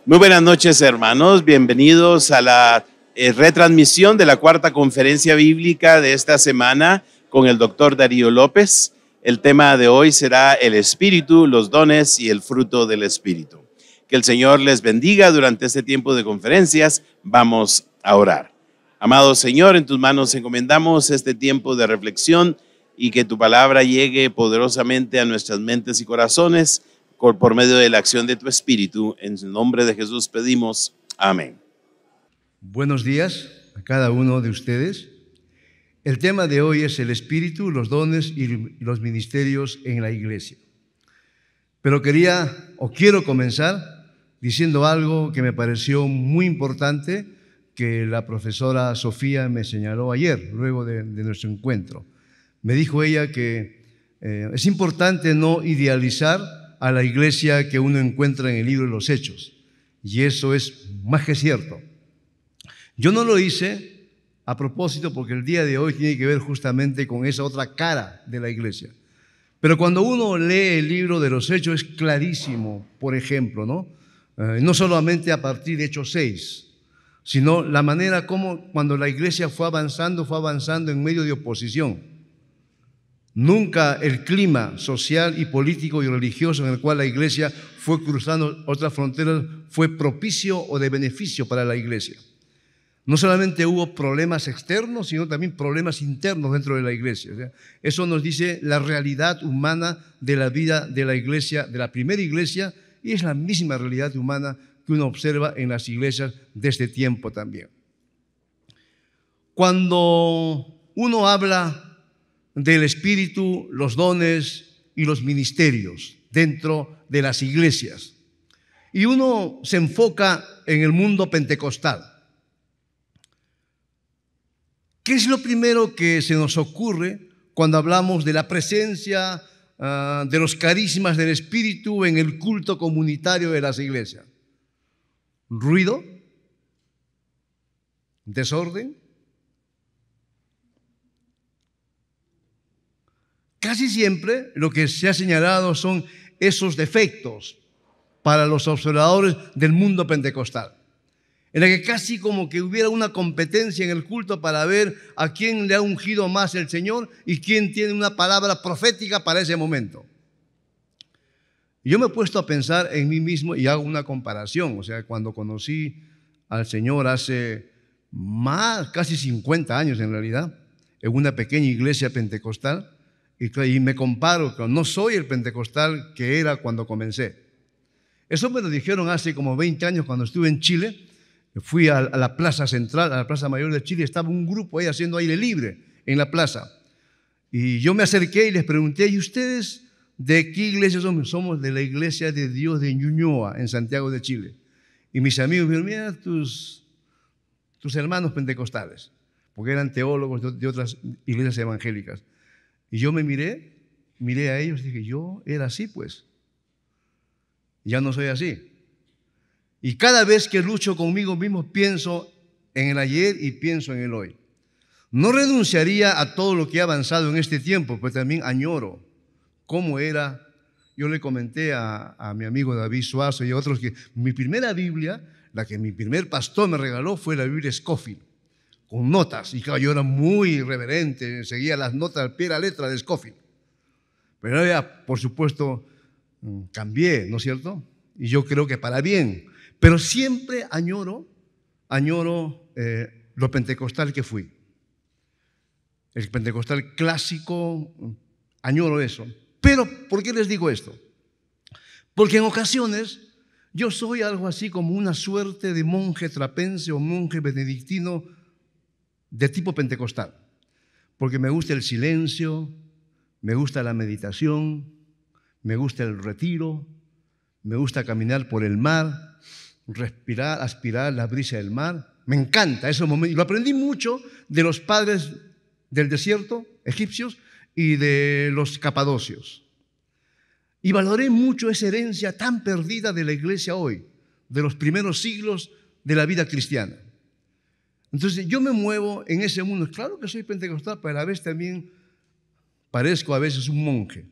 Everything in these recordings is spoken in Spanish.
Muy buenas noches, hermanos. Bienvenidos a la retransmisión de la cuarta conferencia bíblica de esta semana con el doctor Darío López. El tema de hoy será el Espíritu, los dones y el fruto del Espíritu. Que el Señor les bendiga durante este tiempo de conferencias. Vamos a orar. Amado Señor, en tus manos encomendamos este tiempo de reflexión y que tu palabra llegue poderosamente a nuestras mentes y corazones por medio de la acción de tu Espíritu. En el nombre de Jesús pedimos. Amén. Buenos días a cada uno de ustedes. El tema de hoy es el Espíritu, los dones y los ministerios en la iglesia. Pero quiero comenzar diciendo algo que me pareció muy importante que la profesora Sofía me señaló ayer, luego de nuestro encuentro. Me dijo ella que es importante no idealizar a la iglesia que uno encuentra en el libro de los Hechos. Y eso es más que cierto. Yo no lo hice a propósito porque el día de hoy tiene que ver justamente con esa otra cara de la iglesia. Pero cuando uno lee el libro de los Hechos es clarísimo, por ejemplo, no solamente a partir de Hechos 6, sino la manera como cuando la iglesia fue avanzando en medio de oposición. Nunca el clima social y político y religioso en el cual la iglesia fue cruzando otras fronteras fue propicio o de beneficio para la iglesia. No solamente hubo problemas externos, sino también problemas internos dentro de la iglesia. O sea, eso nos dice la realidad humana de la vida de la iglesia, de la primera iglesia, y es la misma realidad humana que uno observa en las iglesias de este tiempo también. Cuando uno habla del Espíritu, los dones y los ministerios dentro de las iglesias, y uno se enfoca en el mundo pentecostal, ¿qué es lo primero que se nos ocurre cuando hablamos de la presencia de los carismas del Espíritu en el culto comunitario de las iglesias? ¿Ruido? ¿Desorden? Casi siempre lo que se ha señalado son esos defectos para los observadores del mundo pentecostal, en la que casi como que hubiera una competencia en el culto para ver a quién le ha ungido más el Señor y quién tiene una palabra profética para ese momento. Yo me he puesto a pensar en mí mismo y hago una comparación. O sea, cuando conocí al Señor hace casi 50 años en realidad, en una pequeña iglesia pentecostal, y me comparo, no soy el pentecostal que era cuando comencé. Eso me lo dijeron hace como 20 años cuando estuve en Chile. Fui a la plaza central, a la plaza mayor de Chile, estaba un grupo ahí haciendo aire libre en la plaza. Y yo me acerqué y les pregunté, ¿y ustedes de qué iglesia son? Somos de la Iglesia de Dios de Ñuñoa, en Santiago de Chile. Y mis amigos me dijeron, mira tus hermanos pentecostales, porque eran teólogos de otras iglesias evangélicas. Y yo me miré a ellos y dije, yo era así pues, ya no soy así. Y cada vez que lucho conmigo mismo pienso en el ayer y pienso en el hoy. No renunciaría a todo lo que he avanzado en este tiempo, pero también añoro cómo era. Yo le comenté a mi amigo David Suazo y a otros que mi primera Biblia, la que mi primer pastor me regaló, fue la Biblia Scofield, con notas. Y claro, yo era muy irreverente, seguía las notas al pie de la letra de Scofield. Pero ya, por supuesto, cambié, ¿no es cierto? Y yo creo que para bien. Pero siempre añoro lo pentecostal que fui. El pentecostal clásico, añoro eso. Pero, ¿por qué les digo esto? Porque en ocasiones yo soy algo así como una suerte de monje trapense o monje benedictino de tipo pentecostal. Porque me gusta el silencio, me gusta la meditación, me gusta el retiro, me gusta caminar por el mar, respirar, aspirar la brisa del mar. Me encanta esos momentos. Y lo aprendí mucho de los padres del desierto, egipcios, y de los capadocios. Y valoré mucho esa herencia tan perdida de la iglesia hoy, de los primeros siglos de la vida cristiana. Entonces yo me muevo en ese mundo. Claro que soy pentecostal, pero a la vez también parezco a veces un monje.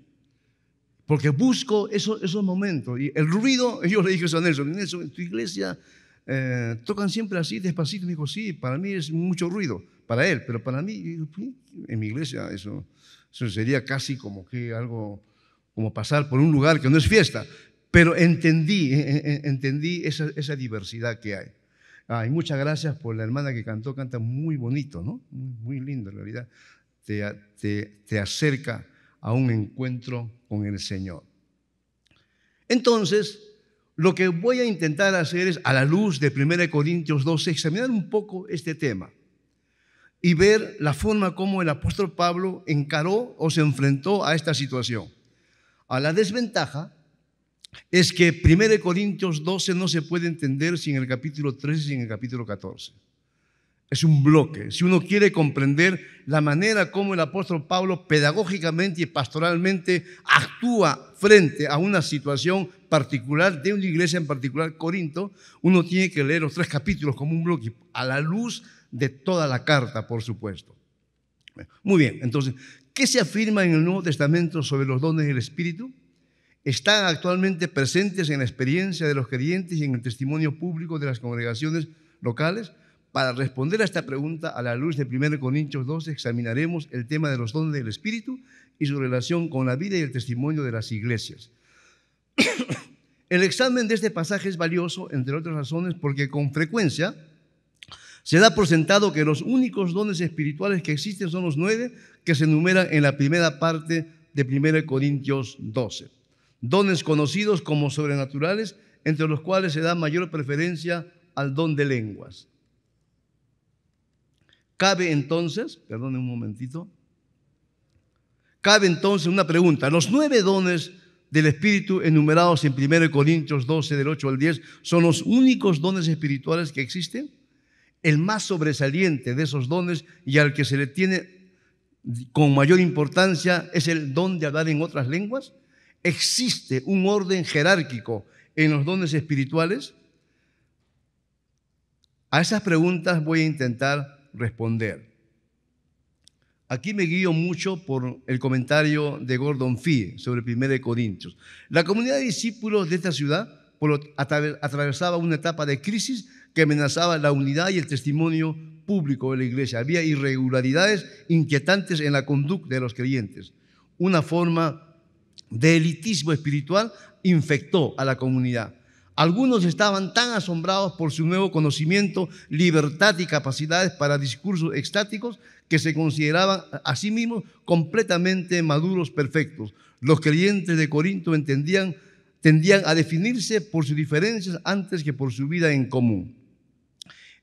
porque busco esos momentos. Y el ruido, yo le dije eso a Nelson, en tu iglesia tocan siempre así, despacito. Me dijo, sí, para mí es mucho ruido, para él, pero para mí, en mi iglesia, eso sería casi como que algo, como pasar por un lugar que no es fiesta. Pero entendí esa diversidad que hay. Y muchas gracias por la hermana que canta muy bonito, ¿no? Muy lindo, en realidad. Te acerca a un encuentro con el Señor. Entonces, lo que voy a intentar hacer es, a la luz de 1 Corintios 12, examinar un poco este tema y ver la forma como el apóstol Pablo encaró o se enfrentó a esta situación. A la desventaja es que 1 Corintios 12 no se puede entender sin el capítulo 13 y sin el capítulo 14. Es un bloque. Si uno quiere comprender la manera como el apóstol Pablo pedagógicamente y pastoralmente actúa frente a una situación particular de una iglesia en particular, Corinto, uno tiene que leer los 3 capítulos como un bloque, a la luz de toda la carta, por supuesto. Muy bien, entonces, ¿qué se afirma en el Nuevo Testamento sobre los dones del Espíritu? Están actualmente presentes en la experiencia de los creyentes y en el testimonio público de las congregaciones locales. Para responder a esta pregunta, a la luz de 1 Corintios 12, examinaremos el tema de los dones del Espíritu y su relación con la vida y el testimonio de las iglesias. El examen de este pasaje es valioso, entre otras razones, porque con frecuencia se da por sentado que los únicos dones espirituales que existen son los 9 que se enumeran en la primera parte de 1 Corintios 12. Dones conocidos como sobrenaturales, entre los cuales se da mayor preferencia al don de lenguas. Cabe entonces una pregunta. ¿Los 9 dones del Espíritu enumerados en 1 Corintios 12, del 8 al 10, son los únicos dones espirituales que existen? El más sobresaliente de esos dones y al que se le tiene con mayor importancia es el don de hablar en otras lenguas. ¿Existe un orden jerárquico en los dones espirituales? A esas preguntas voy a intentar responder. Aquí me guío mucho por el comentario de Gordon Fee sobre 1 Corintios. La comunidad de discípulos de esta ciudad atravesaba una etapa de crisis que amenazaba la unidad y el testimonio público de la iglesia. Había irregularidades inquietantes en la conducta de los creyentes. Una forma de elitismo espiritual infectó a la comunidad. Algunos estaban tan asombrados por su nuevo conocimiento, libertad y capacidades para discursos extáticos que se consideraban a sí mismos completamente maduros, perfectos. Los creyentes de Corinto tendían a definirse por sus diferencias antes que por su vida en común.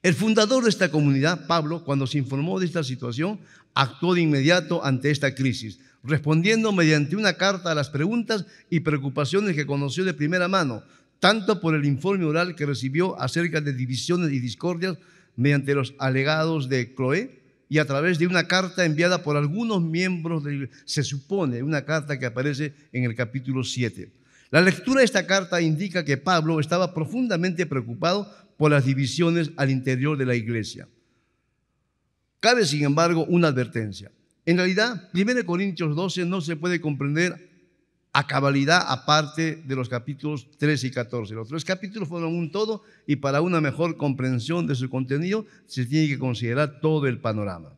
El fundador de esta comunidad, Pablo, cuando se informó de esta situación, actuó de inmediato ante esta crisis, respondiendo mediante una carta a las preguntas y preocupaciones que conoció de primera mano, tanto por el informe oral que recibió acerca de divisiones y discordias mediante los alegados de Cloé y a través de una carta enviada por algunos miembros se supone, una carta que aparece en el capítulo 7. La lectura de esta carta indica que Pablo estaba profundamente preocupado por las divisiones al interior de la iglesia. Cabe, sin embargo, una advertencia. En realidad, 1 Corintios 12 no se puede comprender a cabalidad aparte de los capítulos 13 y 14. Los 3 capítulos fueron un todo y para una mejor comprensión de su contenido se tiene que considerar todo el panorama.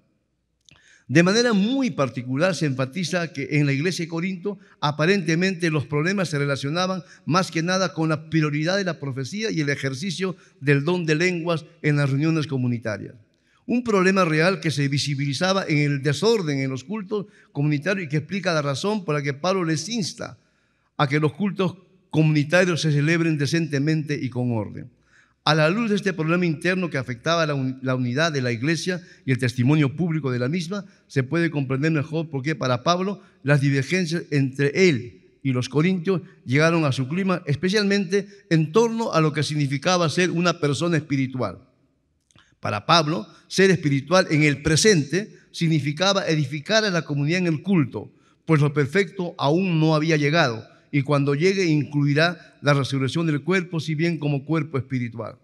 De manera muy particular se enfatiza que en la iglesia de Corinto aparentemente los problemas se relacionaban más que nada con la prioridad de la profecía y el ejercicio del don de lenguas en las reuniones comunitarias. Un problema real que se visibilizaba en el desorden en los cultos comunitarios y que explica la razón por la que Pablo les insta a que los cultos comunitarios se celebren decentemente y con orden. A la luz de este problema interno que afectaba la unidad de la iglesia y el testimonio público de la misma, se puede comprender mejor por qué para Pablo las divergencias entre él y los corintios llegaron a su clima, especialmente en torno a lo que significaba ser una persona espiritual. Para Pablo, ser espiritual en el presente significaba edificar a la comunidad en el culto, pues lo perfecto aún no había llegado y cuando llegue incluirá la resurrección del cuerpo, si bien como cuerpo espiritual.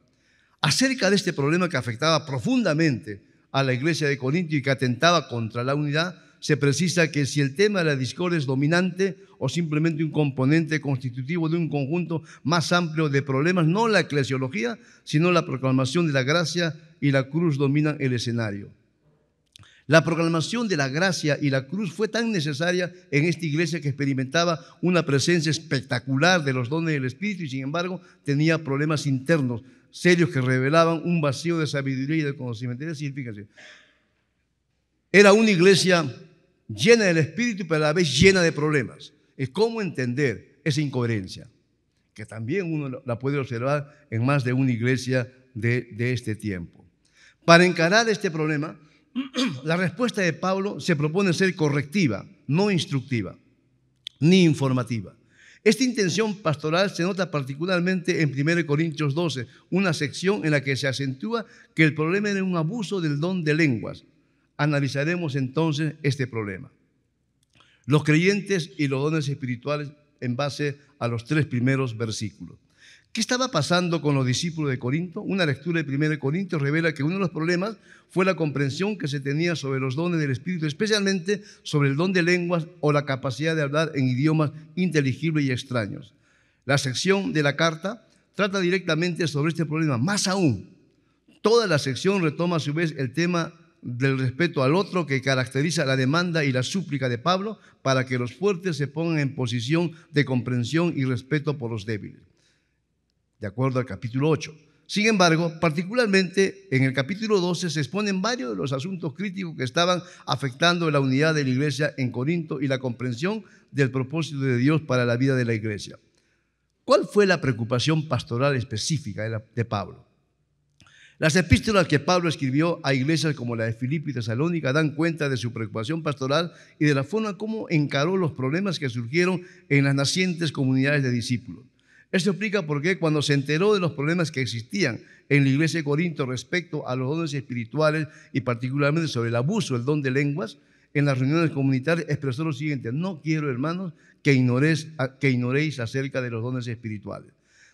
Acerca de este problema que afectaba profundamente a la iglesia de Corinto y que atentaba contra la unidad, se precisa que si el tema de la discordia es dominante o simplemente un componente constitutivo de un conjunto más amplio de problemas, no la eclesiología, sino la proclamación de la gracia y la cruz dominan el escenario. La proclamación de la gracia y la cruz fue tan necesaria en esta iglesia que experimentaba una presencia espectacular de los dones del Espíritu y sin embargo tenía problemas internos serios que revelaban un vacío de sabiduría y de conocimiento. Es decir, fíjense, era una iglesia llena del Espíritu pero a la vez llena de problemas. Es cómo entender esa incoherencia, que también uno la puede observar en más de una iglesia de este tiempo. Para encarar este problema, la respuesta de Pablo se propone ser correctiva, no instructiva, ni informativa. Esta intención pastoral se nota particularmente en 1 Corintios 12, una sección en la que se acentúa que el problema era un abuso del don de lenguas. Analizaremos entonces este problema. Los creyentes y los dones espirituales en base a los 3 primeros versículos. ¿Qué estaba pasando con los discípulos de Corinto? Una lectura de 1 Corintios revela que uno de los problemas fue la comprensión que se tenía sobre los dones del Espíritu, especialmente sobre el don de lenguas o la capacidad de hablar en idiomas inteligibles y extraños. La sección de la carta trata directamente sobre este problema. Más aún, toda la sección retoma a su vez el tema del respeto al otro que caracteriza la demanda y la súplica de Pablo para que los fuertes se pongan en posición de comprensión y respeto por los débiles, de acuerdo al capítulo 8. Sin embargo, particularmente en el capítulo 12 se exponen varios de los asuntos críticos que estaban afectando la unidad de la iglesia en Corinto y la comprensión del propósito de Dios para la vida de la iglesia. ¿Cuál fue la preocupación pastoral específica de Pablo? Las epístolas que Pablo escribió a iglesias como la de Filipo y Tesalónica dan cuenta de su preocupación pastoral y de la forma como encaró los problemas que surgieron en las nacientes comunidades de discípulos. Esto explica por qué cuando se enteró de los problemas que existían en la iglesia de Corinto respecto a los dones espirituales y particularmente sobre el abuso del don de lenguas, en las reuniones comunitarias expresó lo siguiente: no quiero, hermanos, que ignoréis acerca de los dones espirituales.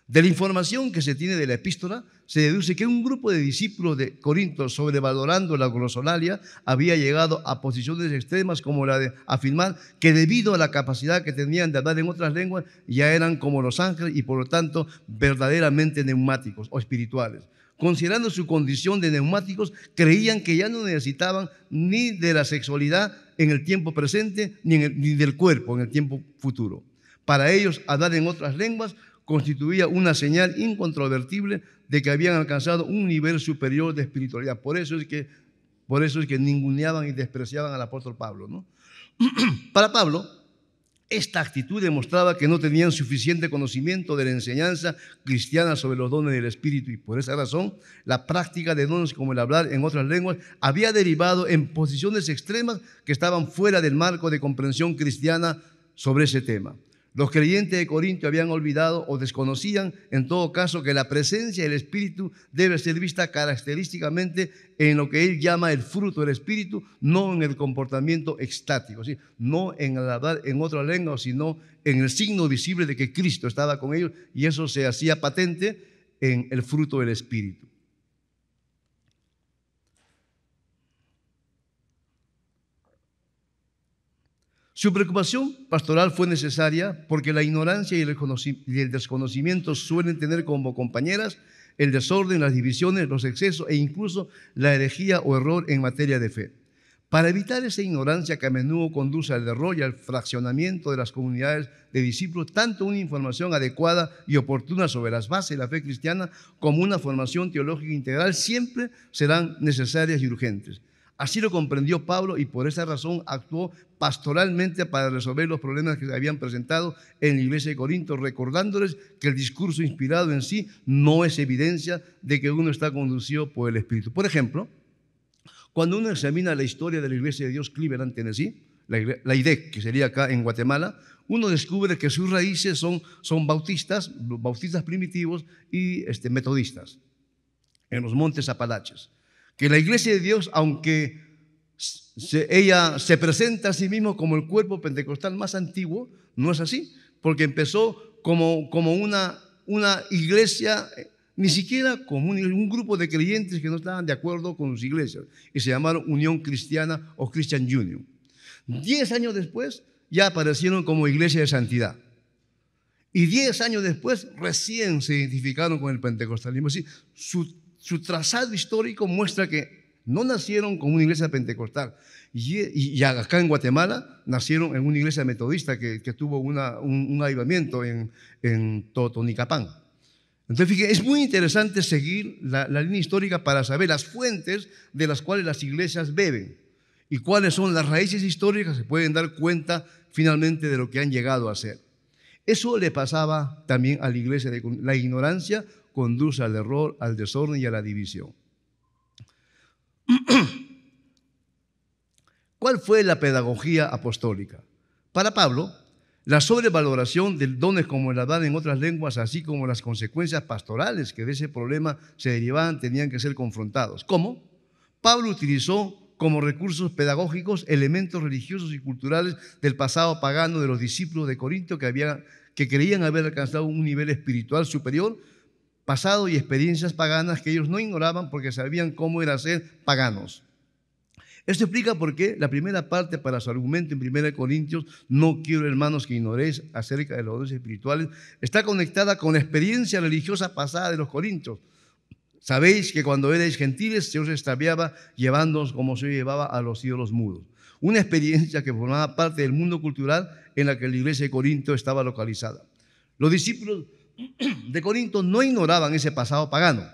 De la información que se tiene de la epístola, se deduce que un grupo de discípulos de Corinto, sobrevalorando la glosolalia, había llegado a posiciones extremas como la de afirmar que debido a la capacidad que tenían de hablar en otras lenguas, ya eran como los ángeles y por lo tanto verdaderamente neumáticos o espirituales. Considerando su condición de neumáticos, creían que ya no necesitaban ni de la sexualidad en el tiempo presente, ni del cuerpo en el tiempo futuro. Para ellos, hablar en otras lenguas constituía una señal incontrovertible de que habían alcanzado un nivel superior de espiritualidad. Por eso es que ninguneaban y despreciaban al apóstol Pablo, ¿no? Para Pablo, esta actitud demostraba que no tenían suficiente conocimiento de la enseñanza cristiana sobre los dones del Espíritu y por esa razón la práctica de dones como el hablar en otras lenguas había derivado en posiciones extremas que estaban fuera del marco de comprensión cristiana sobre ese tema. Los creyentes de Corinto habían olvidado o desconocían, en todo caso, que la presencia del Espíritu debe ser vista característicamente en lo que él llama el fruto del Espíritu, no en el comportamiento extático, ¿sí? No en el hablar en otra lengua, sino en el signo visible de que Cristo estaba con ellos, y eso se hacía patente en el fruto del Espíritu. Su preocupación pastoral fue necesaria porque la ignorancia y el desconocimiento suelen tener como compañeras el desorden, las divisiones, los excesos e incluso la herejía o error en materia de fe. Para evitar esa ignorancia que a menudo conduce al error y al fraccionamiento de las comunidades de discípulos, tanto una información adecuada y oportuna sobre las bases de la fe cristiana como una formación teológica integral siempre serán necesarias y urgentes. Así lo comprendió Pablo y por esa razón actuó pastoralmente para resolver los problemas que se habían presentado en la iglesia de Corinto, recordándoles que el discurso inspirado en sí no es evidencia de que uno está conducido por el Espíritu. Por ejemplo, cuando uno examina la historia de la iglesia de Dios Cleveland, Tennessee, la IDEC, que sería acá en Guatemala, uno descubre que sus raíces son bautistas primitivos y metodistas, en los montes Apalaches. Que la iglesia de Dios, aunque ella se presenta a sí misma como el cuerpo pentecostal más antiguo, no es así, porque empezó como una iglesia, ni siquiera como un grupo de creyentes que no estaban de acuerdo con sus iglesias, y se llamaron Unión Cristiana o Christian Union. 10 años después ya aparecieron como iglesia de santidad. Y 10 años después recién se identificaron con el pentecostalismo. Es decir, su trazado histórico muestra que no nacieron como una iglesia pentecostal. Y acá en Guatemala nacieron en una iglesia metodista que tuvo un avivamiento en Totonicapán. Entonces, fíjense, es muy interesante seguir la línea histórica para saber las fuentes de las cuales las iglesias beben y cuáles son las raíces históricas. Se pueden dar cuenta finalmente de lo que han llegado a ser. Eso le pasaba también a la iglesia. La ignorancia conduce al error, al desorden y a la división. ¿Cuál fue la pedagogía apostólica? Para Pablo, la sobrevaloración de dones como el hablar en otras lenguas, así como las consecuencias pastorales que de ese problema se derivaban, tenían que ser confrontados. ¿Cómo? Pablo utilizó como recursos pedagógicos elementos religiosos y culturales del pasado pagano de los discípulos de Corinto que creían haber alcanzado un nivel espiritual superior, pasado y experiencias paganas que ellos no ignoraban porque sabían cómo era ser paganos. Esto explica por qué la primera parte para su argumento en 1 Corintios, no quiero, hermanos, que ignoréis acerca de los dones espirituales, está conectada con la experiencia religiosa pasada de los corintios. Sabéis que cuando erais gentiles se os extraviaba llevándoos como se llevaba a los ídolos mudos. Una experiencia que formaba parte del mundo cultural en la que la iglesia de Corinto estaba localizada. Los discípulos de Corinto no ignoraban ese pasado pagano.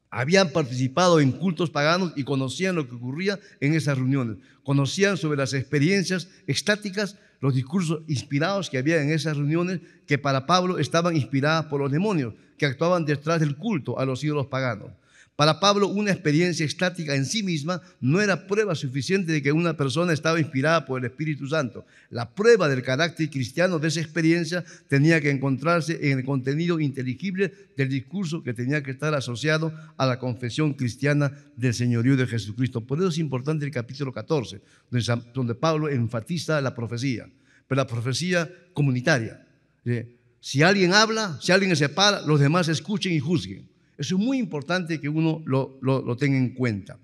Habían participado en cultos paganos y conocían lo que ocurría en esas reuniones. Conocían sobre las experiencias extáticas, los discursos inspirados que había en esas reuniones, que para Pablo estaban inspiradas por los demonios que actuaban detrás del culto a los ídolos paganos. Para Pablo, una experiencia extática en sí misma no era prueba suficiente de que una persona estaba inspirada por el Espíritu Santo. La prueba del carácter cristiano de esa experiencia tenía que encontrarse en el contenido inteligible del discurso que tenía que estar asociado a la confesión cristiana del señorío de Jesucristo. Por eso es importante el capítulo 14, donde Pablo enfatiza la profecía, pero la profecía comunitaria. Si alguien habla, si alguien se para, los demás escuchen y juzguen. Eso es muy importante que uno lo tenga en cuenta.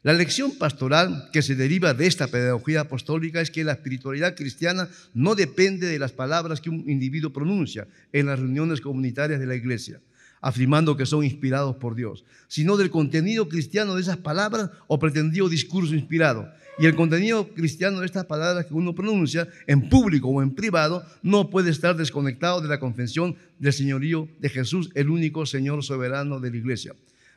La lección pastoral que se deriva de esta pedagogía apostólica es que la espiritualidad cristiana no depende de las palabras que un individuo pronuncia en las reuniones comunitarias de la iglesia, afirmando que son inspirados por Dios, sino del contenido cristiano de esas palabras o pretendido discurso inspirado. Y el contenido cristiano de estas palabras que uno pronuncia en público o en privado no puede estar desconectado de la confesión del señorío de Jesús, el único Señor soberano de la iglesia.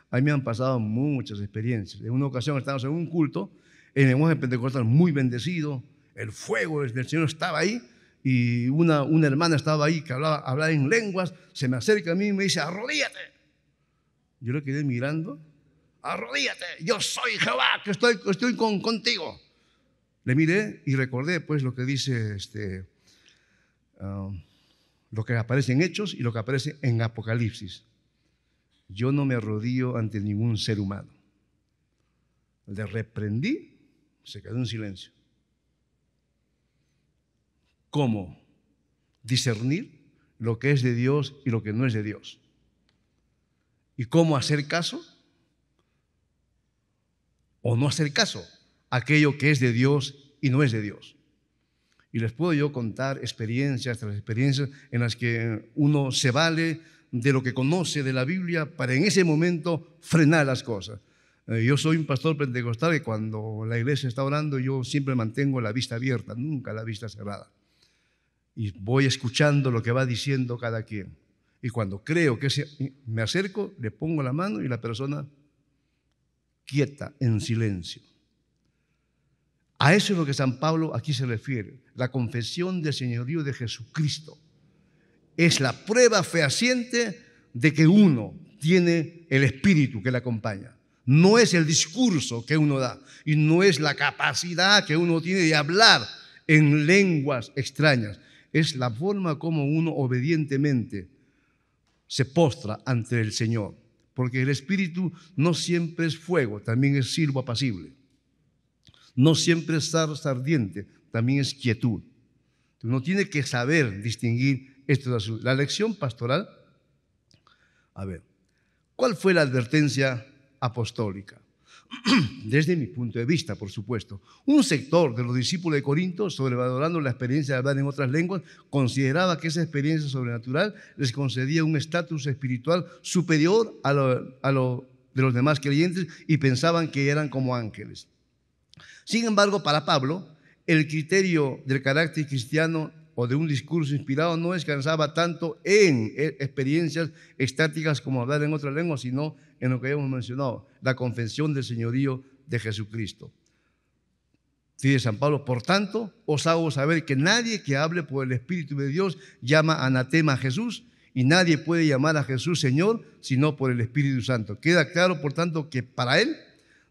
A mí me han pasado muchas experiencias. En una ocasión estábamos en un culto, en el lenguaje pentecostal muy bendecido, el fuego del Señor estaba ahí, y una hermana estaba ahí que hablaba en lenguas, se me acerca a mí y me dice: arrodíllate. Yo le quedé mirando. Arrodíllate, yo soy Jehová, que estoy contigo. Le miré y recordé pues lo que dice lo que aparece en Hechos y lo que aparece en Apocalipsis. Yo no me arrodillo ante ningún ser humano. Le reprendí, se quedó en silencio. ¿Cómo discernir lo que es de Dios y lo que no es de Dios? ¿Y cómo hacer caso o no hacer caso a aquello que es de Dios y no es de Dios? Y les puedo yo contar experiencias tras experiencias en las que uno se vale de lo que conoce de la Biblia para en ese momento frenar las cosas. Yo soy un pastor pentecostal que cuando la iglesia está orando yo siempre mantengo la vista abierta, nunca la vista cerrada. Y voy escuchando lo que va diciendo cada quien. Y cuando creo que me acerco, le pongo la mano y la persona quieta, en silencio. A eso es lo que San Pablo aquí se refiere. La confesión del señorío de Jesucristo es la prueba fehaciente de que uno tiene el Espíritu que le acompaña. No es el discurso que uno da y no es la capacidad que uno tiene de hablar en lenguas extrañas. Es la forma como uno obedientemente se postra ante el Señor. Porque el Espíritu no siempre es fuego, también es siervo apacible. No siempre es zarza ardiente, también es quietud. Uno tiene que saber distinguir esto de azul. La lección pastoral, ¿cuál fue la advertencia apostólica? desde mi punto de vista, por supuesto. Un sector de los discípulos de Corinto, sobrevalorando la experiencia de hablar en otras lenguas, consideraba que esa experiencia sobrenatural les concedía un estatus espiritual superior a lo de los demás creyentes y pensaban que eran como ángeles. Sin embargo, para Pablo, el criterio del carácter cristiano o de un discurso inspirado no descansaba tanto en experiencias estáticas como hablar en otras lenguas, sino en lo que hemos mencionado, la confesión del señorío de Jesucristo. Dice San Pablo: por tanto, os hago saber que nadie que hable por el Espíritu de Dios llama anatema a Jesús, y nadie puede llamar a Jesús Señor sino por el Espíritu Santo. Queda claro, por tanto, que para él,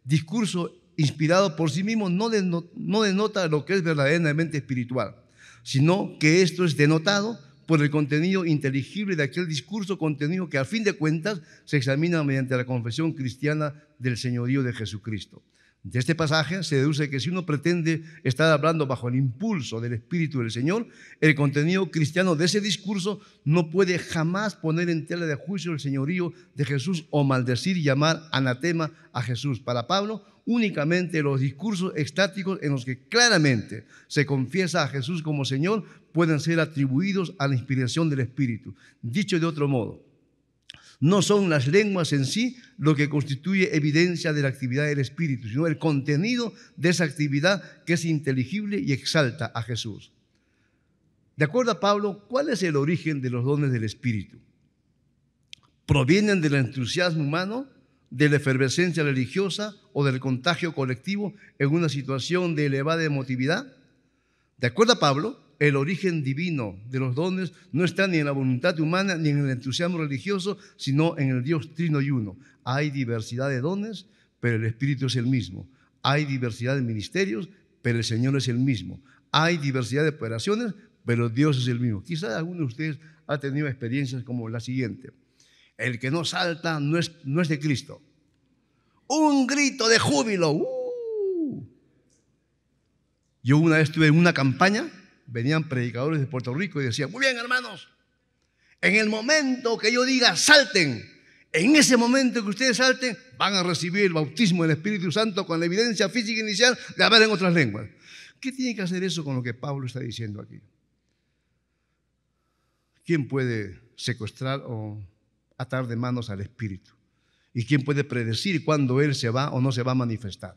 discurso inspirado por sí mismo no denota lo que es verdaderamente espiritual, sino que esto es denotado por el contenido inteligible de aquel discurso, contenido que a fin de cuentas se examina mediante la confesión cristiana del señorío de Jesucristo. De este pasaje se deduce que si uno pretende estar hablando bajo el impulso del Espíritu del Señor, el contenido cristiano de ese discurso no puede jamás poner en tela de juicio el señorío de Jesús o maldecir y llamar anatema a Jesús. Para Pablo, únicamente los discursos estáticos en los que claramente se confiesa a Jesús como Señor pueden ser atribuidos a la inspiración del Espíritu. Dicho de otro modo, no son las lenguas en sí lo que constituye evidencia de la actividad del Espíritu, sino el contenido de esa actividad que es inteligible y exalta a Jesús. De acuerdo a Pablo, ¿cuál es el origen de los dones del Espíritu? ¿Provienen del entusiasmo humano, de la efervescencia religiosa o del contagio colectivo en una situación de elevada emotividad? De acuerdo a Pablo, el origen divino de los dones no está ni en la voluntad humana ni en el entusiasmo religioso, sino en el Dios trino y uno. Hay diversidad de dones, pero el Espíritu es el mismo. Hay diversidad de ministerios, pero el Señor es el mismo. Hay diversidad de operaciones, pero Dios es el mismo. Quizás alguno de ustedes ha tenido experiencias como la siguiente: el que no salta no es de Cristo. Un grito de júbilo. Yo una vez estuve en una campaña, venían predicadores de Puerto Rico y decían: muy bien, hermanos, en el momento que yo diga salten, en ese momento que ustedes salten, van a recibir el bautismo del Espíritu Santo con la evidencia física inicial de hablar en otras lenguas. ¿Qué tiene que hacer eso con lo que Pablo está diciendo aquí? ¿Quién puede secuestrar o atar de manos al Espíritu? ¿Y quién puede predecir cuándo Él se va o no se va a manifestar?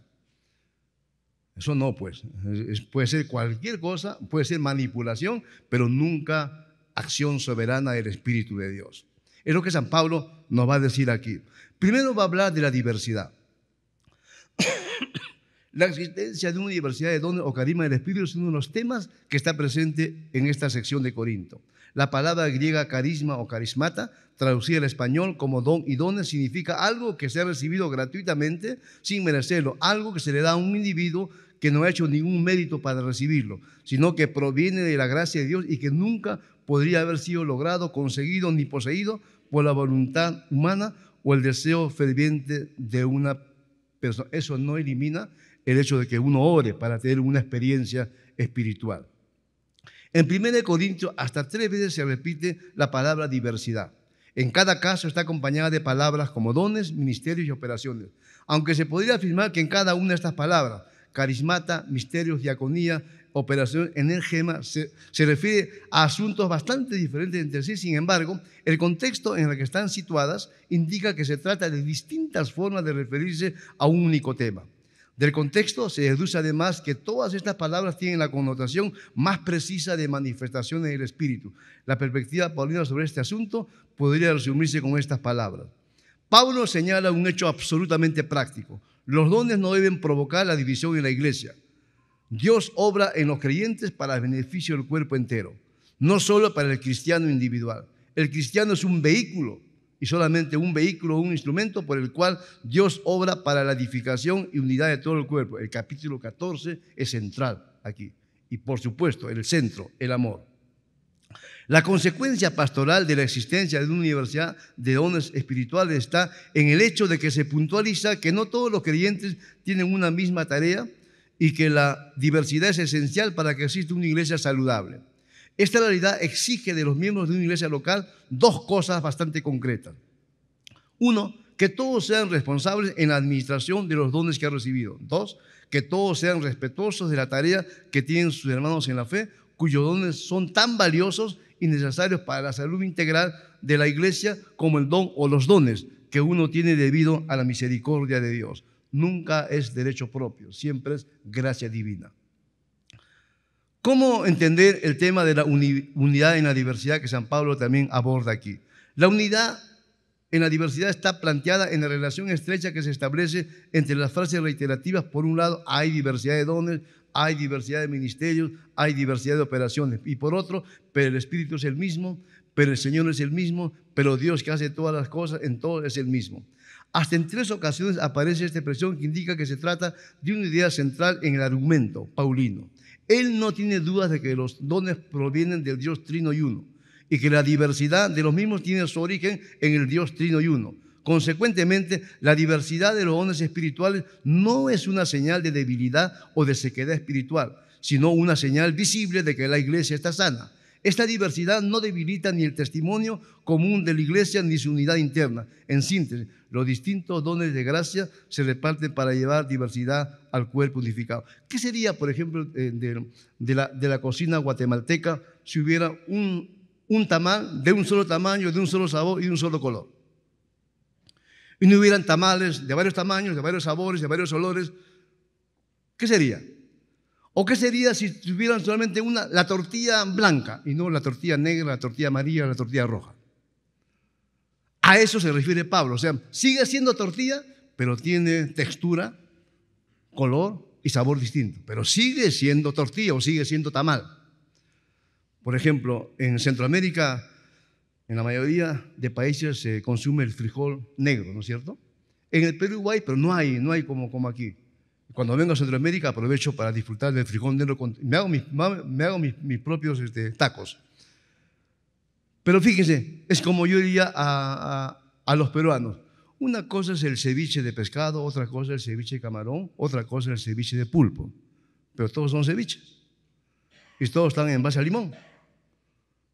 Eso no, pues. Puede ser cualquier cosa, puede ser manipulación, pero nunca acción soberana del Espíritu de Dios. Es lo que San Pablo nos va a decir aquí. Primero va a hablar de la diversidad. La existencia de una diversidad de dones o carisma del Espíritu es uno de los temas que está presente en esta sección de Corinto. La palabra griega carisma o carismata, traducida al español como don y dones, significa algo que se ha recibido gratuitamente sin merecerlo, algo que se le da a un individuo que no ha hecho ningún mérito para recibirlo, sino que proviene de la gracia de Dios y que nunca podría haber sido logrado, conseguido ni poseído por la voluntad humana o el deseo ferviente de una persona. Eso no elimina el hecho de que uno ore para tener una experiencia espiritual. En 1 Corintios hasta 3 veces se repite la palabra diversidad. En cada caso está acompañada de palabras como dones, ministerios y operaciones. Aunque se podría afirmar que en cada una de estas palabras, carismata, misterios, diaconía, operación, energema, se refiere a asuntos bastante diferentes entre sí. Sin embargo, el contexto en el que están situadas indica que se trata de distintas formas de referirse a un único tema. Del contexto se deduce además que todas estas palabras tienen la connotación más precisa de manifestaciones del Espíritu. La perspectiva paulina sobre este asunto podría resumirse con estas palabras. Pablo señala un hecho absolutamente práctico. Los dones no deben provocar la división en la iglesia. Dios obra en los creyentes para el beneficio del cuerpo entero, no solo para el cristiano individual. El cristiano es un vehículo, y solamente un vehículo o un instrumento por el cual Dios obra para la edificación y unidad de todo el cuerpo. El capítulo 14 es central aquí. Y por supuesto, el centro, el amor. La consecuencia pastoral de la existencia de una universidad de dones espirituales está en el hecho de que se puntualiza que no todos los creyentes tienen una misma tarea y que la diversidad es esencial para que exista una iglesia saludable. Esta realidad exige de los miembros de una iglesia local dos cosas bastante concretas. Uno, que todos sean responsables en la administración de los dones que han recibido. 2, que todos sean respetuosos de la tarea que tienen sus hermanos en la fe, cuyos dones son tan valiosos y necesarios para la salud integral de la iglesia como el don o los dones que uno tiene debido a la misericordia de Dios. Nunca es derecho propio, siempre es gracia divina. ¿Cómo entender el tema de la unidad en la diversidad que San Pablo también aborda aquí? La unidad en la diversidad está planteada en la relación estrecha que se establece entre las frases reiterativas. Por un lado, hay diversidad de dones, hay diversidad de ministerios, hay diversidad de operaciones. Y por otro, pero el Espíritu es el mismo, pero el Señor es el mismo, pero Dios que hace todas las cosas, en todo es el mismo. Hasta en 3 ocasiones aparece esta expresión que indica que se trata de una idea central en el argumento paulino. Él no tiene dudas de que los dones provienen del Dios trino y uno, y que la diversidad de los mismos tiene su origen en el Dios trino y uno. Consecuentemente, la diversidad de los dones espirituales no es una señal de debilidad o de sequedad espiritual, sino una señal visible de que la iglesia está sana. Esta diversidad no debilita ni el testimonio común de la iglesia ni su unidad interna. En síntesis, los distintos dones de gracia se reparten para llevar diversidad al cuerpo unificado. ¿Qué sería, por ejemplo, de la cocina guatemalteca si hubiera un tamal de un solo tamaño, de un solo sabor y de un solo color? Y no hubieran tamales de varios tamaños, de varios sabores, de varios olores. ¿Qué sería? ¿O qué sería si tuvieran solamente la tortilla blanca y no la tortilla negra, la tortilla amarilla, la tortilla roja? A eso se refiere Pablo. O sea, sigue siendo tortilla, pero tiene textura, color y sabor distinto. Pero sigue siendo tortilla o sigue siendo tamal. Por ejemplo, en Centroamérica, en la mayoría de países se consume el frijol negro, ¿no es cierto? En el Perú hay, pero no hay como aquí. Cuando vengo a Centroamérica aprovecho para disfrutar del frijol negro. Me hago mis propios tacos. Pero fíjense, es como yo diría a los peruanos. Una cosa es el ceviche de pescado, otra cosa es el ceviche de camarón, otra cosa es el ceviche de pulpo. Pero todos son ceviches. Y todos están en base a limón.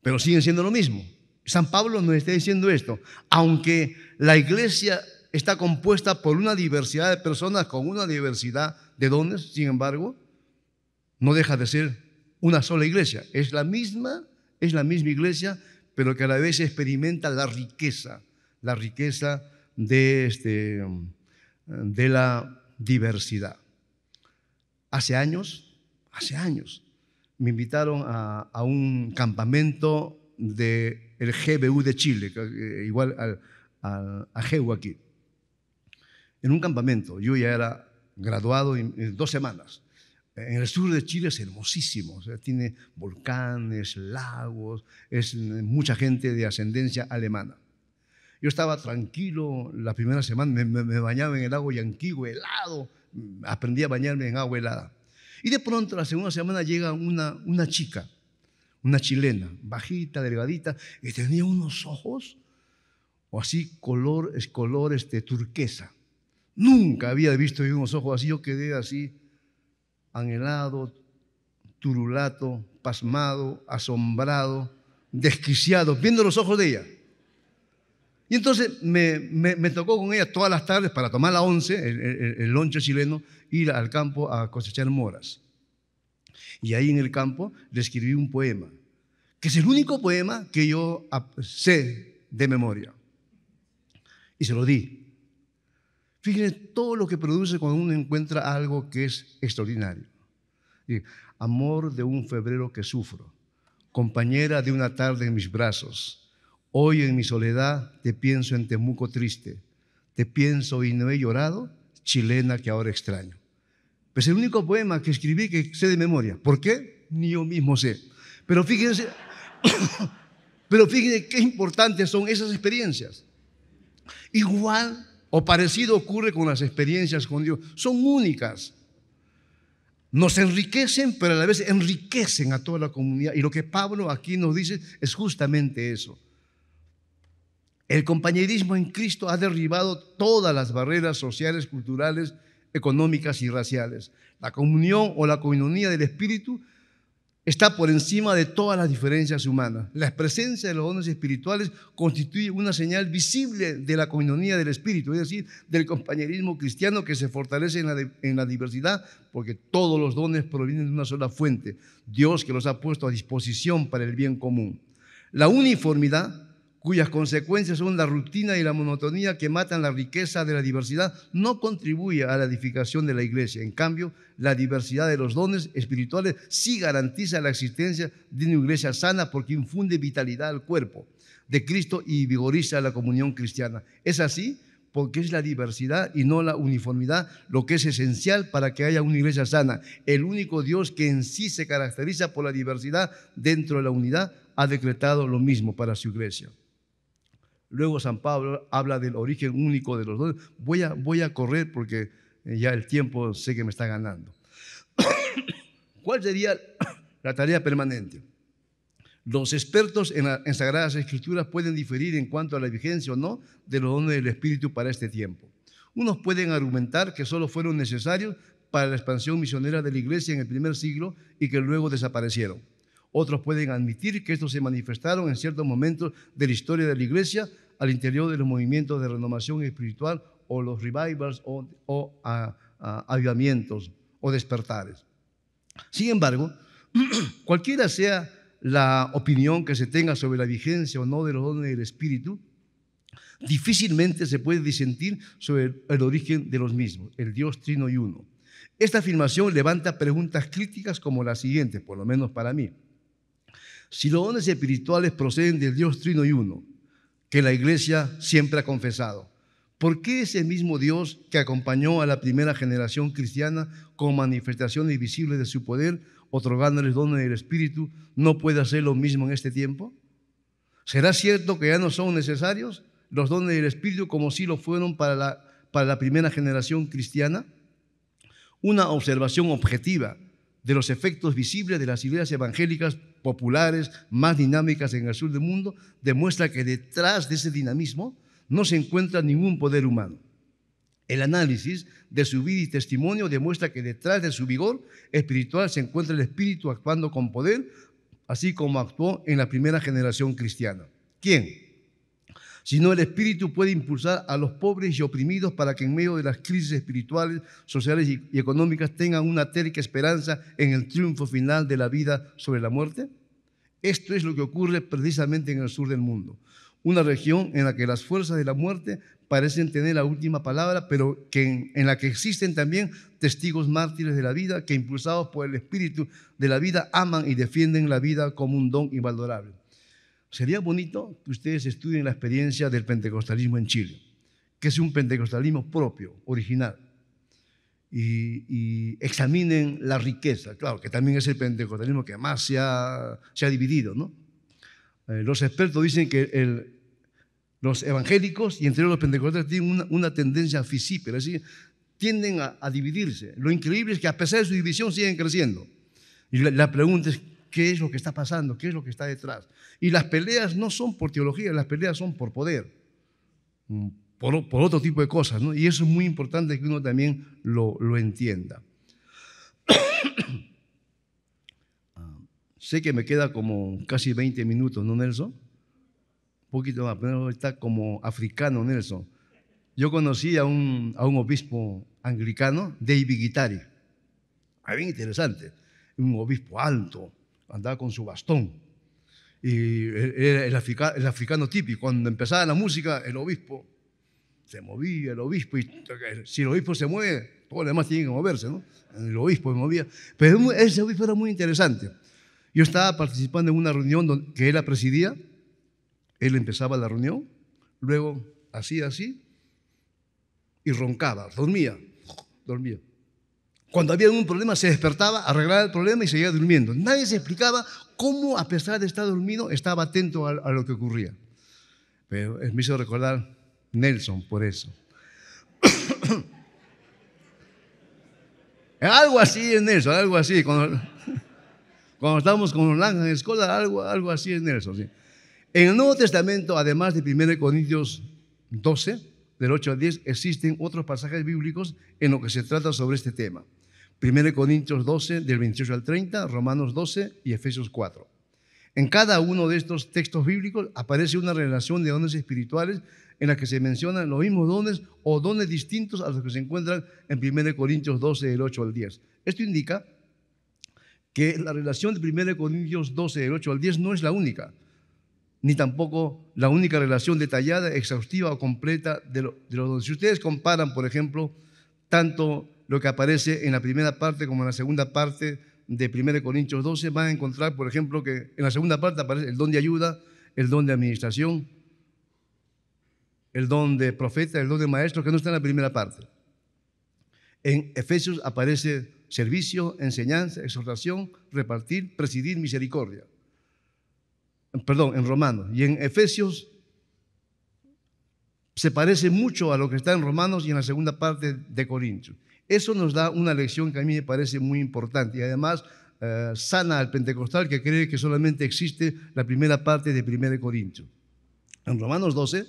Pero siguen siendo lo mismo. San Pablo nos está diciendo esto. Aunque la iglesia está compuesta por una diversidad de personas con una diversidad de dones, sin embargo, no deja de ser una sola iglesia. Es la misma iglesia, pero que a la vez experimenta la riqueza de la diversidad. Hace años, me invitaron a un campamento del GBU de Chile, igual a GEU aquí. En un campamento, yo ya era graduado en 2 semanas. En el sur de Chile es hermosísimo, o sea, tiene volcanes, lagos, es mucha gente de ascendencia alemana. Yo estaba tranquilo la primera semana, me bañaba en el agua Yanquihue, helado, aprendí a bañarme en agua helada. Y de pronto la segunda semana llega una chica, una chilena, bajita, delgadita, y tenía unos ojos, o así, color turquesa. Nunca había visto yo unos ojos así, yo quedé así, anhelado, turulato, pasmado, asombrado, desquiciado, viendo los ojos de ella. Y entonces me tocó con ella todas las tardes para tomar la once, el lonche chileno, ir al campo a cosechar moras. Y ahí en el campo le escribí un poema, que es el único poema que yo sé de memoria. Y se lo di. Fíjense todo lo que produce cuando uno encuentra algo que es extraordinario. Amor de un febrero que sufro, compañera de una tarde en mis brazos. Hoy en mi soledad te pienso en Temuco triste. Te pienso y no he llorado, chilena que ahora extraño. Pues el único poema que escribí que sé de memoria. ¿Por qué? Ni yo mismo sé. Pero fíjense qué importantes son esas experiencias. Igual o parecido ocurre con las experiencias con Dios. Son únicas. Nos enriquecen, pero a la vez enriquecen a toda la comunidad. Y lo que Pablo aquí nos dice es justamente eso. El compañerismo en Cristo ha derribado todas las barreras sociales, culturales, económicas y raciales. La comunión o la coinonía del Espíritu está por encima de todas las diferencias humanas. La presencia de los dones espirituales constituye una señal visible de la coinonía del Espíritu, es decir, del compañerismo cristiano que se fortalece en la diversidad, porque todos los dones provienen de una sola fuente, Dios, que los ha puesto a disposición para el bien común. La uniformidad, cuyas consecuencias son la rutina y la monotonía que matan la riqueza de la diversidad, no contribuye a la edificación de la iglesia. En cambio, la diversidad de los dones espirituales sí garantiza la existencia de una iglesia sana, porque infunde vitalidad al cuerpo de Cristo y vigoriza la comunión cristiana. Es así porque es la diversidad y no la uniformidad lo que es esencial para que haya una iglesia sana. El único Dios, que en sí se caracteriza por la diversidad dentro de la unidad, ha decretado lo mismo para su iglesia. Luego San Pablo habla del origen único de los dones. Voy a correr porque ya el tiempo sé que me está ganando. ¿Cuál sería la tarea permanente? Los expertos en Sagradas Escrituras pueden diferir en cuanto a la vigencia o no de los dones del Espíritu para este tiempo. Unos pueden argumentar que solo fueron necesarios para la expansión misionera de la iglesia en el primer siglo y que luego desaparecieron. Otros pueden admitir que estos se manifestaron en ciertos momentos de la historia de la iglesia al interior de los movimientos de renovación espiritual o los revivals o avivamientos o despertares. Sin embargo, cualquiera sea la opinión que se tenga sobre la vigencia o no de los dones del Espíritu, difícilmente se puede disentir sobre el origen de los mismos, el Dios trino y uno. Esta afirmación levanta preguntas críticas como las siguientes, por lo menos para mí. Si los dones espirituales proceden del Dios trino y uno, que la iglesia siempre ha confesado, ¿por qué ese mismo Dios que acompañó a la primera generación cristiana con manifestaciones visibles de su poder, otorgándoles dones del Espíritu, no puede hacer lo mismo en este tiempo? ¿Será cierto que ya no son necesarios los dones del Espíritu como sí lo fueron para la primera generación cristiana? Una observación objetiva de los efectos visibles de las iglesias evangélicas populares más dinámicas en el sur del mundo demuestra que detrás de ese dinamismo no se encuentra ningún poder humano. El análisis de su vida y testimonio demuestra que detrás de su vigor espiritual se encuentra el Espíritu actuando con poder, así como actuó en la primera generación cristiana. ¿Quién? Sino el Espíritu puede impulsar a los pobres y oprimidos para que en medio de las crisis espirituales, sociales y económicas tengan una terca esperanza en el triunfo final de la vida sobre la muerte. Esto es lo que ocurre precisamente en el sur del mundo, una región en la que las fuerzas de la muerte parecen tener la última palabra, pero en la que existen también testigos mártires de la vida que, impulsados por el Espíritu de la vida, aman y defienden la vida como un don invalorable. Sería bonito que ustedes estudien la experiencia del pentecostalismo en Chile, que es un pentecostalismo propio, original, y examinen la riqueza. Claro, que también es el pentecostalismo que más se ha dividido, ¿no? Los expertos dicen que los evangélicos y entre los pentecostales tienen una tendencia fisípera, es decir, tienden a dividirse. Lo increíble es que a pesar de su división siguen creciendo. Y la pregunta es, ¿qué es lo que está pasando? ¿Qué es lo que está detrás? Y las peleas no son por teología, las peleas son por poder, por otro tipo de cosas, ¿no? Y eso es muy importante que uno también lo entienda. Sé que me queda como casi 20 minutos, ¿no, Nelson? Un poquito más, pero está como africano, Nelson. Yo conocí a un obispo anglicano, David Guittari. Bien interesante. Un obispo alto, andaba con su bastón. Y era el africano típico. Cuando empezaba la música, el obispo se movía, y si el obispo se mueve, todos los demás tienen que moverse, ¿no? El obispo se movía. Pero ese obispo era muy interesante. Yo estaba participando en una reunión que él presidía. Él empezaba la reunión, luego hacía así y roncaba, dormía. Cuando había algún problema se despertaba, arreglaba el problema y seguía durmiendo. Nadie se explicaba cómo, a pesar de estar dormido, estaba atento a lo que ocurría. Pero me hizo recordar Nelson por eso. Algo así es Nelson, algo así. Cuando estábamos con los Langham en escuela, algo así es Nelson. Sí. En el Nuevo Testamento, además de 1 Corintios 12, del 8 al 10, existen otros pasajes bíblicos en los que se trata sobre este tema. 1 Corintios 12, del 28 al 30, Romanos 12 y Efesios 4. En cada uno de estos textos bíblicos aparece una relación de dones espirituales en la que se mencionan los mismos dones o dones distintos a los que se encuentran en 1 Corintios 12, del 8 al 10. Esto indica que la relación de 1 Corintios 12, del 8 al 10 no es la única, ni tampoco la única relación detallada, exhaustiva o completa de los dones. Si ustedes comparan, por ejemplo, tanto lo que aparece en la primera parte como en la segunda parte de 1 Corintios 12, van a encontrar, por ejemplo, que en la segunda parte aparece el don de ayuda, el don de administración, el don de profeta, el don de maestro, que no está en la primera parte. En Efesios aparece servicio, enseñanza, exhortación, repartir, presidir, misericordia. Perdón, en Romanos. Y en Efesios se parece mucho a lo que está en Romanos y en la segunda parte de Corintios. Eso nos da una lección que a mí me parece muy importante y además sana al pentecostal que cree que solamente existe la primera parte de 1 Corintios. En Romanos 12,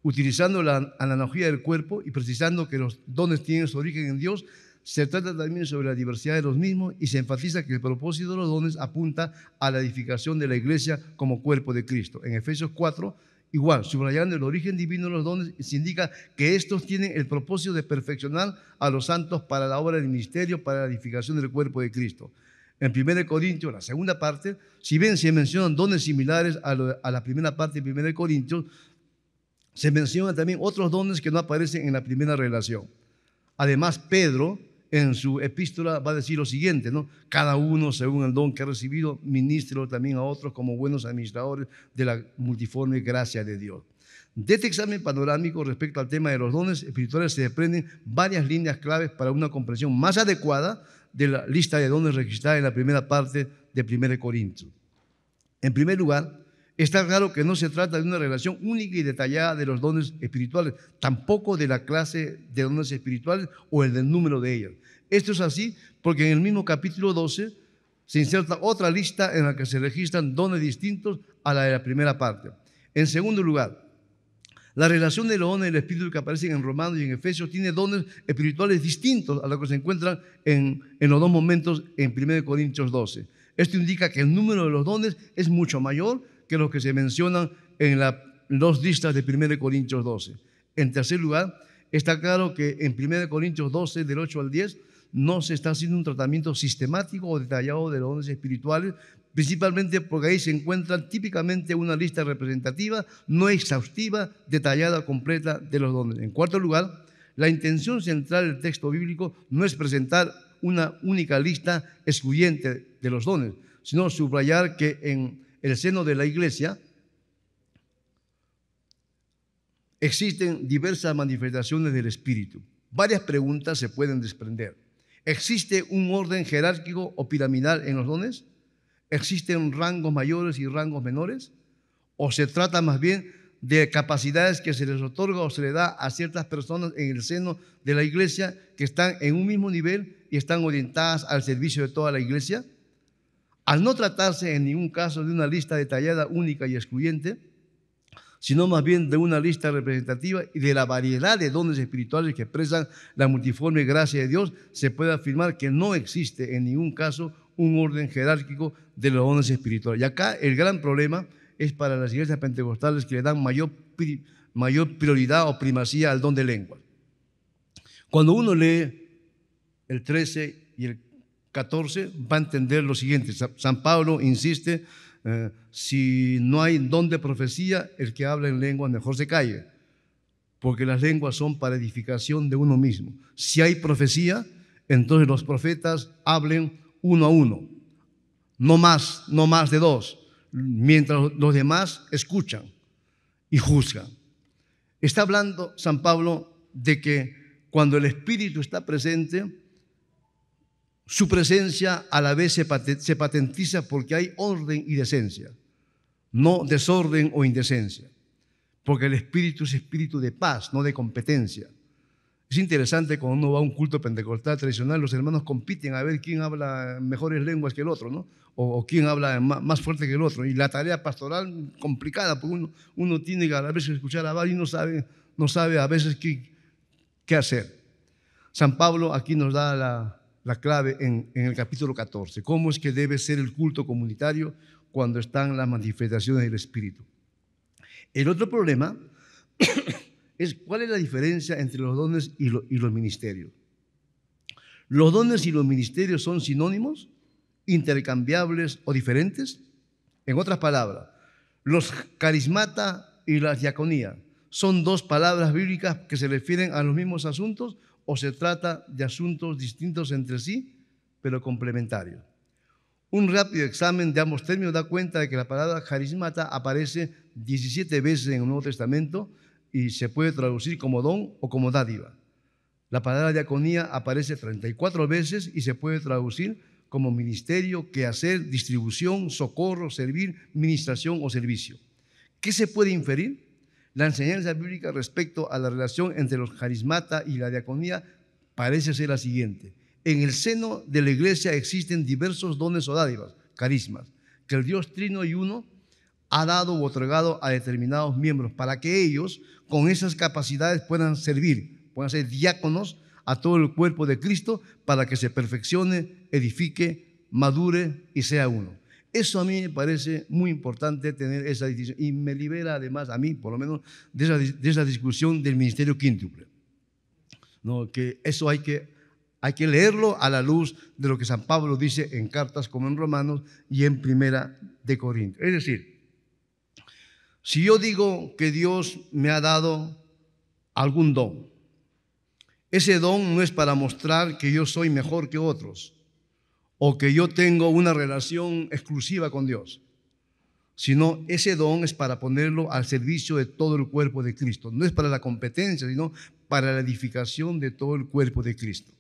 utilizando la analogía del cuerpo y precisando que los dones tienen su origen en Dios, se trata también sobre la diversidad de los mismos y se enfatiza que el propósito de los dones apunta a la edificación de la iglesia como cuerpo de Cristo. En Efesios 4, igual, subrayando el origen divino de los dones, se indica que estos tienen el propósito de perfeccionar a los santos para la obra del ministerio, para la edificación del cuerpo de Cristo. En 1 Corintios, la segunda parte, si bien se mencionan dones similares a la primera parte de 1 Corintios, se mencionan también otros dones que no aparecen en la primera relación. Además, Pedro, en su epístola, va a decir lo siguiente, ¿no? Cada uno, según el don que ha recibido, ministre también a otros como buenos administradores de la multiforme gracia de Dios. De este examen panorámico respecto al tema de los dones espirituales se desprenden varias líneas claves para una comprensión más adecuada de la lista de dones registrada en la primera parte de 1 Corintios. En primer lugar, está claro que no se trata de una relación única y detallada de los dones espirituales, tampoco de la clase de dones espirituales o el del número de ellos. Esto es así porque en el mismo capítulo 12 se inserta otra lista en la que se registran dones distintos a la de la primera parte. En segundo lugar, la relación de los dones del Espíritu que aparecen en Romanos y en Efesios tiene dones espirituales distintos a los que se encuentran en los dos momentos en 1 Corintios 12. Esto indica que el número de los dones es mucho mayor que los que se mencionan en las dos listas de 1 Corintios 12. En tercer lugar, está claro que en 1 Corintios 12, del 8 al 10, no se está haciendo un tratamiento sistemático o detallado de los dones espirituales, principalmente porque ahí se encuentra típicamente una lista representativa, no exhaustiva, detallada, completa de los dones. En cuarto lugar, la intención central del texto bíblico no es presentar una única lista excluyente de los dones, sino subrayar que en el seno de la iglesia existen diversas manifestaciones del Espíritu. Varias preguntas se pueden desprender. ¿Existe un orden jerárquico o piramidal en los dones? ¿Existen rangos mayores y rangos menores? ¿O se trata más bien de capacidades que se les otorga o se le da a ciertas personas en el seno de la iglesia que están en un mismo nivel y están orientadas al servicio de toda la iglesia? Al no tratarse en ningún caso de una lista detallada, única y excluyente, sino más bien de una lista representativa y de la variedad de dones espirituales que expresan la multiforme gracia de Dios, se puede afirmar que no existe en ningún caso un orden jerárquico de los dones espirituales. Y acá el gran problema es para las iglesias pentecostales que le dan mayor prioridad o primacía al don de lengua. Cuando uno lee el 13 y el 14 va a entender lo siguiente. San Pablo insiste, si no hay don de profecía, el que habla en lenguas mejor se calle, porque las lenguas son para edificación de uno mismo. Si hay profecía, entonces los profetas hablen uno a uno, no más de dos, mientras los demás escuchan y juzgan. Está hablando San Pablo de que cuando el Espíritu está presente, su presencia a la vez se patentiza porque hay orden y decencia, no desorden o indecencia, porque el Espíritu es espíritu de paz, no de competencia. Es interesante cuando uno va a un culto pentecostal tradicional, los hermanos compiten a ver quién habla mejores lenguas que el otro, ¿no? O quién habla más fuerte que el otro. Y la tarea pastoral complicada, porque uno tiene que a veces escuchar a varios y no sabe a veces qué hacer. San Pablo aquí nos da la la clave en el capítulo 14. ¿Cómo es que debe ser el culto comunitario cuando están las manifestaciones del Espíritu? El otro problema es cuál es la diferencia entre los dones y los ministerios. ¿Los dones y los ministerios son sinónimos, intercambiables o diferentes? En otras palabras, los carismata y la diaconía son dos palabras bíblicas que se refieren a los mismos asuntos o se trata de asuntos distintos entre sí, pero complementarios. Un rápido examen de ambos términos da cuenta de que la palabra carismata aparece 17 veces en el Nuevo Testamento y se puede traducir como don o como dádiva. La palabra diaconía aparece 34 veces y se puede traducir como ministerio, quehacer, distribución, socorro, servir, ministración o servicio. ¿Qué se puede inferir? La enseñanza bíblica respecto a la relación entre los carismata y la diaconía parece ser la siguiente. En el seno de la iglesia existen diversos dones o dádivas, carismas, que el Dios Trino y Uno ha dado u otorgado a determinados miembros para que ellos, con esas capacidades, puedan servir, puedan ser diáconos a todo el cuerpo de Cristo para que se perfeccione, edifique, madure y sea uno. Eso a mí me parece muy importante tener esa distinción y me libera además a mí, por lo menos, de esa discusión del ministerio quíntuple. ¿No? Que eso hay que leerlo a la luz de lo que San Pablo dice en cartas como en Romanos y en Primera de Corintios. Es decir, si yo digo que Dios me ha dado algún don, ese don no es para mostrar que yo soy mejor que otros o que yo tengo una relación exclusiva con Dios, sino ese don es para ponerlo al servicio de todo el cuerpo de Cristo. No es para la competencia, sino para la edificación de todo el cuerpo de Cristo.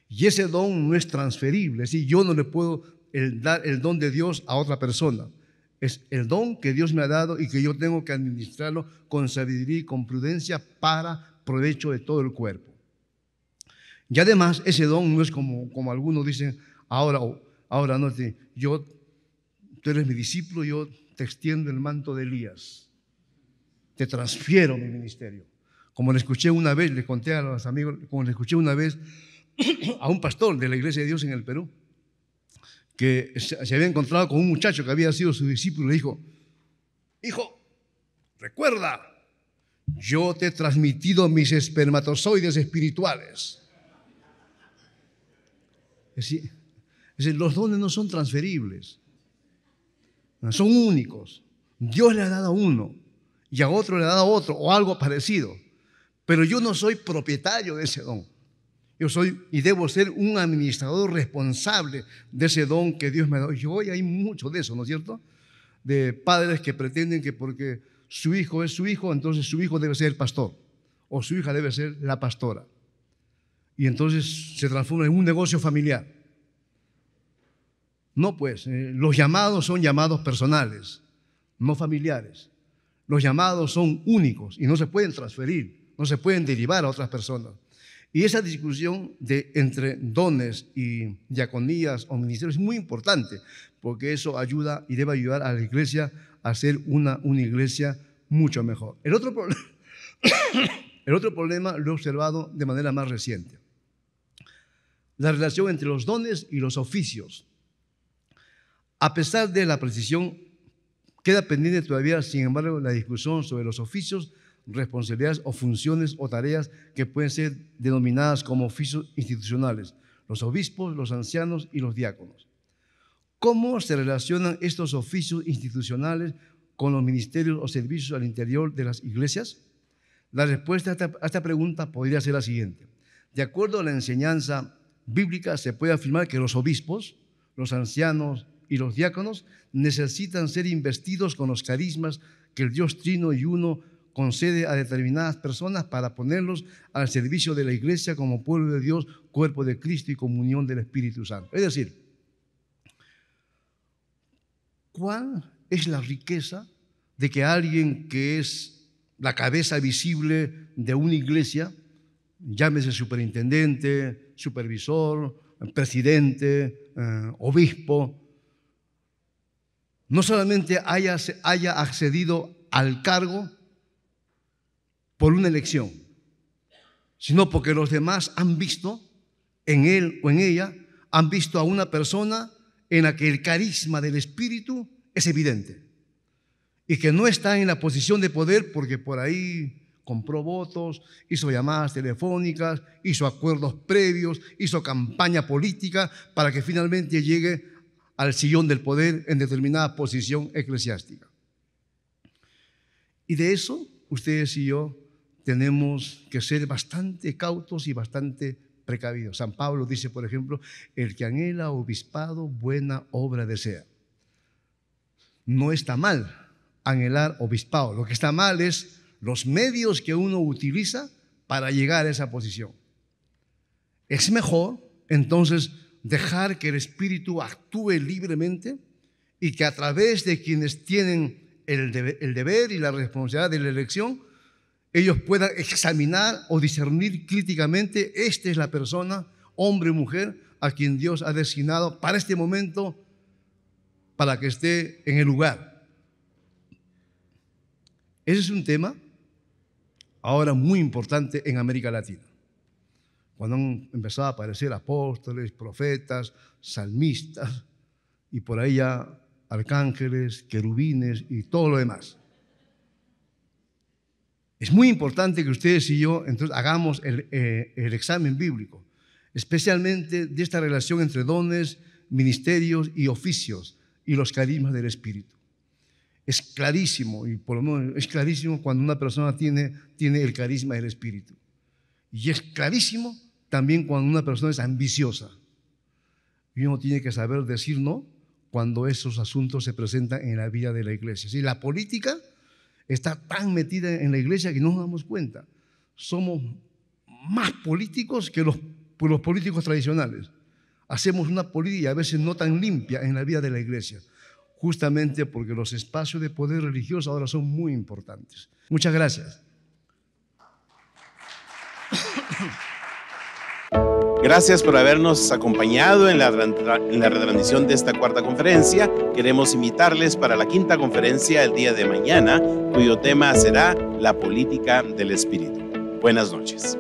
Y ese don no es transferible, es decir, yo no le puedo dar el don de Dios a otra persona. Es el don que Dios me ha dado y que yo tengo que administrarlo con sabiduría y con prudencia para provecho de todo el cuerpo. Y además, ese don no es como algunos dicen, ahora no, tú eres mi discípulo, yo te extiendo el manto de Elías, te transfiero mi ministerio. Como le escuché una vez, le conté a los amigos, como le escuché una vez a un pastor de la Iglesia de Dios en el Perú, que se había encontrado con un muchacho que había sido su discípulo, le dijo, hijo, recuerda, yo te he transmitido mis espermatozoides espirituales. Es decir, los dones no son transferibles, son únicos. Dios le ha dado a uno y a otro le ha dado a otro o algo parecido, pero yo no soy propietario de ese don. Yo soy y debo ser un administrador responsable de ese don que Dios me ha dado. Y hoy hay mucho de eso, ¿no es cierto? De padres que pretenden que porque su hijo es su hijo, entonces su hijo debe ser el pastor o su hija debe ser la pastora. Y entonces se transforma en un negocio familiar. No, pues, los llamados son llamados personales, no familiares. Los llamados son únicos y no se pueden transferir, no se pueden derivar a otras personas. Y esa discusión entre dones y diaconías o ministerios es muy importante, porque eso ayuda y debe ayudar a la iglesia a ser una iglesia mucho mejor. El otro problema lo he observado de manera más reciente. La relación entre los dones y los oficios. A pesar de la precisión, queda pendiente todavía, sin embargo, la discusión sobre los oficios, responsabilidades o funciones o tareas que pueden ser denominadas como oficios institucionales, los obispos, los ancianos y los diáconos. ¿Cómo se relacionan estos oficios institucionales con los ministerios o servicios al interior de las iglesias? La respuesta a esta pregunta podría ser la siguiente. De acuerdo a la enseñanza bíblica, se puede afirmar que los obispos, los ancianos y los diáconos necesitan ser investidos con los carismas que el Dios Trino y Uno concede a determinadas personas para ponerlos al servicio de la iglesia como pueblo de Dios, cuerpo de Cristo y comunión del Espíritu Santo. Es decir, ¿cuál es la riqueza de que alguien que es la cabeza visible de una iglesia, llámese superintendente, supervisor, presidente, obispo, no solamente haya accedido al cargo por una elección, sino porque los demás han visto en él o en ella han visto a una persona en la que el carisma del Espíritu es evidente y que no está en la posición de poder porque por ahí compró votos, hizo llamadas telefónicas, hizo acuerdos previos, hizo campaña política para que finalmente llegue al sillón del poder en determinada posición eclesiástica. Y de eso ustedes y yo tenemos que ser bastante cautos y bastante precavidos. San Pablo dice, por ejemplo, el que anhela obispado, buena obra desea. No está mal anhelar obispado. Lo que está mal es los medios que uno utiliza para llegar a esa posición. Es mejor, entonces, dejar que el Espíritu actúe libremente y que a través de quienes tienen el deber y la responsabilidad de la elección, ellos puedan examinar o discernir críticamente, esta es la persona, hombre o mujer, a quien Dios ha designado para este momento, para que esté en el lugar. Ese es un tema ahora muy importante en América Latina. Cuando han empezado a aparecer apóstoles, profetas, salmistas y por ahí ya arcángeles, querubines y todo lo demás. Es muy importante que ustedes y yo entonces hagamos el examen bíblico, especialmente de esta relación entre dones, ministerios y oficios y los carismas del Espíritu. Es clarísimo, y por lo menos es clarísimo cuando una persona tiene el carisma del Espíritu. Y es clarísimo también cuando una persona es ambiciosa. Y uno tiene que saber decir no cuando esos asuntos se presentan en la vida de la iglesia. ¿Sí? La política está tan metida en la iglesia que no nos damos cuenta. Somos más políticos que los políticos tradicionales. Hacemos una política a veces no tan limpia en la vida de la iglesia, justamente porque los espacios de poder religioso ahora son muy importantes. Muchas gracias. Gracias por habernos acompañado en la retransmisión de esta cuarta conferencia. Queremos invitarles para la quinta conferencia el día de mañana, cuyo tema será la política del Espíritu. Buenas noches.